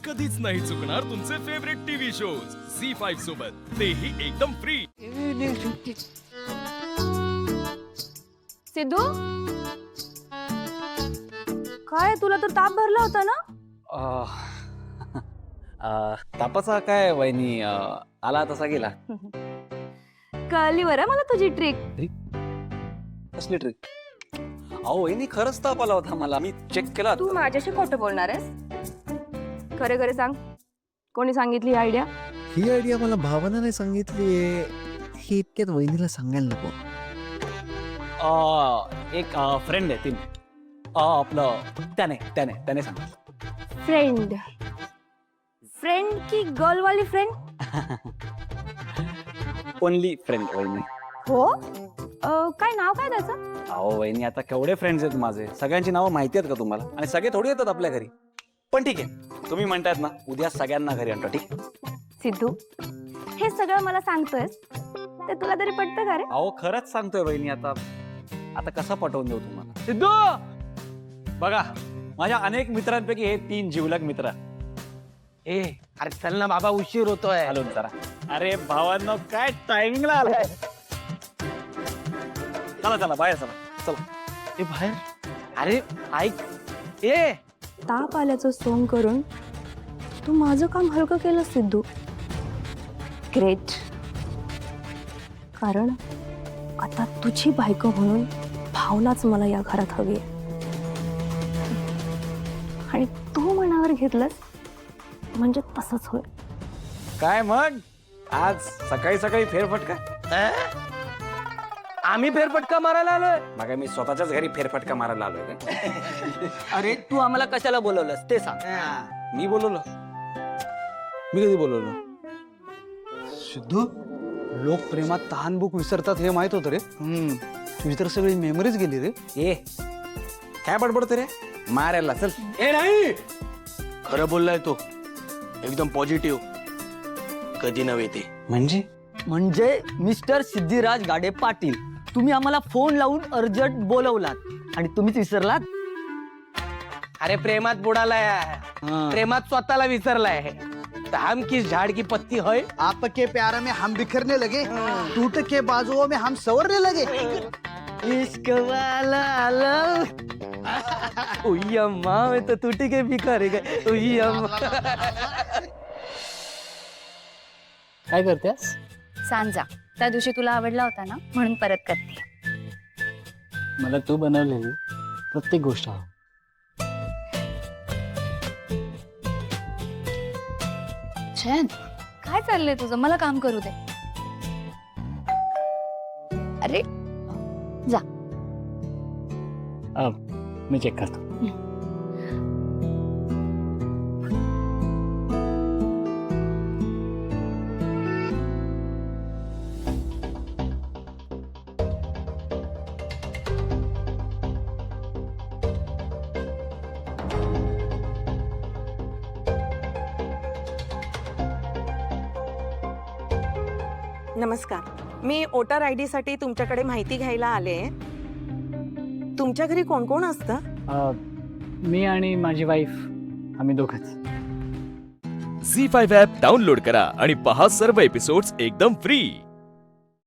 कधीच नाही चुकणार तुमचे फेवरेट टीव्ही शोज झी5 सोबत, तेही एकदम फ्री. सिद्धू, काय तुला तर ताप भरला होता ना? तापाचा काय वहिनी, आला तसा गेला. कळली बरं मला तुझी ट्रिक. कसली ट्रिक? अहो वहिनी, खरंच ताप आला होता मला, मी चेक केला. तू माझ्याशी खोटं बोलणार आहेस? खरे खरे सांग, कोणी सांगितली ही आयडिया? ही आयडिया मला भावनाने सांगितली. ही इतक्यात वहिनीला सांगायला नको. एक फ्रेंड आहे तीन, आपलं त्याने सांगितलं. फ्रेंड फ्रेंड की गर्लवाली फ्रेंड? ओनली फ्रेंड वहिनी. हो. काय नाव काय त्याचं? अहो वहिनी, आता केवढे फ्रेंड्स आहेत माझे, सगळ्यांची नावं माहिती आहेत का तुम्हाला? आणि सगळे थोडी येतात आपल्या घरी. पण ठीक आहे, तुम्ही म्हणतायत ना, उद्या सगळ्यांना घरी आणतो. ठीक? सिद्धू, हे सगळं मला सांगतोयस ते तुला तरी पटतं का रे? अहो खरंच सांगतोय वहिनी. आता कसं पटवून देऊ तुम्हाला? सिद्धू बघा, माझ्या अनेक मित्रांपैकी हे 3 जिवलग मित्र. अरे चल ना बाबा, उशीर होतोय. हॅलो जरा. अरे भावांनो, काय टायमिंगला आलाय. चला बाहेर चला. ए बाहेर. अरे ऐक, ए ताप आल्याचं सोंग करून तू माझं काम हलकं केलं सिद्धू. ग्रेट. कारण आता तुझी बायको म्हणून भावनाच मला या घरात हवी आहे. आणि तू मनावर घेतलंस म्हणजे तसंच होईल. काय मग आज सकाळी सकाळी फेरफटका? आम्ही फेरफटका मारायला आलोय. मग मी स्वतःच्याच घरी फेरफटका मारायला आलोय का? अरे तू आम्हाला कशाला बोलवलंस ते सांग. मी बोलवलं? मी कधी बोलवलं? सिद्धू, लोक प्रेमात तहानभूक विसरतात हे माहित होतं रे. तुझी तर सगळी मेमरीज गेली रे. ए काय बडबडतो रे? मारायला चल. ए नाही, खरं बोललाय तो, एकदम पॉझिटिव्ह. कधी नव्हे ते. म्हणजे मिस्टर सिद्धिराज गाडे पाटील, तुम्ही आम्हाला फोन लावून अर्जंट बोलवलात आणि तुम्हीच विसरलात. अरे प्रेमात बुडालाय, प्रेमात स्वतःला विसरलाय. हम किस झाड की पत्ती होय. आपके प्यार में हम बिखरने लगे, टूट के बाजुओं में हम संवरने लगे. इश्क वाला आलम, उई अम्मा मैं तो टूटी के बिखर गए. उई अम्मा. काय करतेस? सांजा, त्या दिवशी तुला आवडला होता ना, म्हणून परत करते. मला तू बनवलेली प्रत्येक गोष्ट हवी. छान. काय चाललंय तुझं? मला काम करू दे. अरे जा. मी चेक करतो. नमस्कार, मी वोटर आय डी साठी तुमच्याकडे माहिती घ्यायला आले. तुमच्या घरी कोण कोण असतं? मी आणि माझी वाईफ, आम्ही दोघंच. झी5 ॲप डाउनलोड करा आणि पहा सर्व एपिसोड्स एकदम फ्री.